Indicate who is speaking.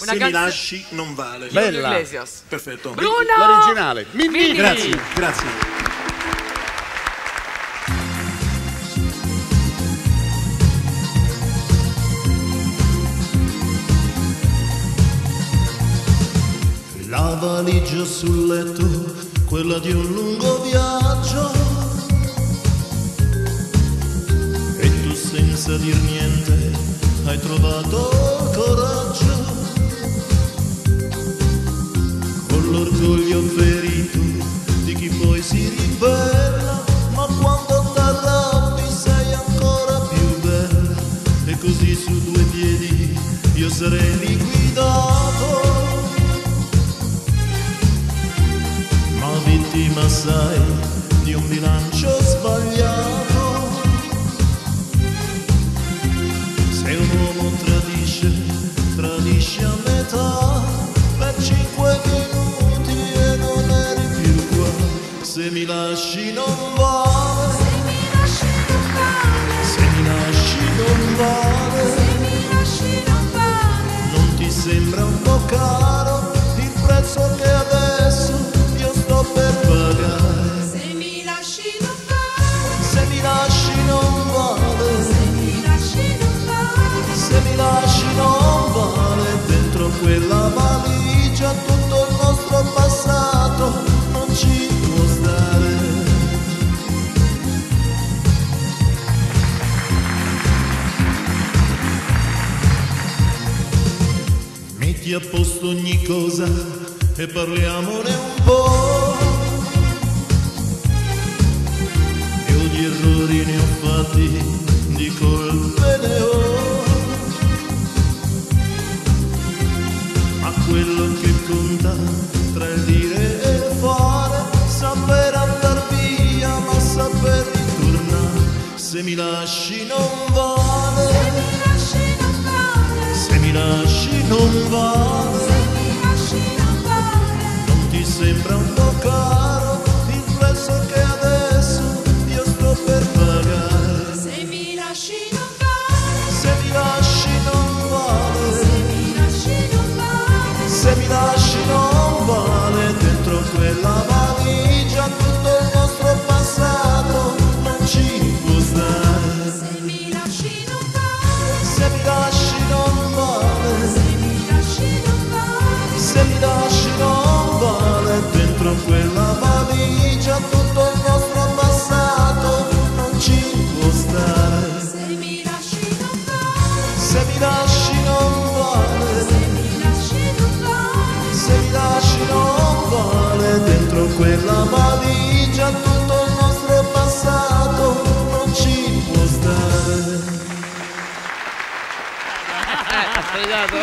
Speaker 1: Se mi lasci non vale.
Speaker 2: Bella.
Speaker 3: Iglesias.
Speaker 1: Perfetto.
Speaker 3: Bruno!
Speaker 2: L'originale. Mimì.
Speaker 1: Grazie, grazie. La valigia sul letto, quella di un lungo viaggio, e tu senza dir niente hai trovato coraggio, con l'orgoglio ferito di chi poi si ribella, ma quando t'arrabbi sei ancora più bella, e così su due piedi io sarei liquidato, ma vittima sai di un bilancio sbagliato. Se un uomo tradisce a metà per 5 minuti e non eri più qua. Se mi lasci non vale, se mi lasci non vale, se mi lasci non vale, se mi lasci non vale. Non ti sembra un po' caro il prezzo che adesso io sto per pagare? Se mi lasci non vale, se mi lasci non vale, se mi lasci non vale, se mi lasci non vale. Dentro quella valigia tutto il nostro passato non ci può stare. Metti a posto ogni cosa e parliamone un po'. Io di errori ne ho fatti, di colpe ne ho, ma quello che conta tra il dire e il fare, saper andar via ma saper ritornare. Se mi lasci non vale, se mi lasci non vale, se mi lasci non vale, se mi lasci non vale. Non ti sembra un po' caro il prezzo che adesso io sto per pagare? Se mi lasci non vale, se mi lasci non vale, se mi lasci non vale, se mi lasci non vale. Dentro quella valigia tutto il nostro passato non ci può stare. Se mi lasci non vale, se mi lasci non vale, se mi lasci non vale, se mi lasci non vale. Dentro quella valigia tutto il nostro passato non ci può stare. Se mi lasci non vale, se mi lasci non vale, se mi lasci non vale, se mi lasci non vale. Dentro quella valigia tutto il nostro passato non ci può stare.
Speaker 2: Ha fregato,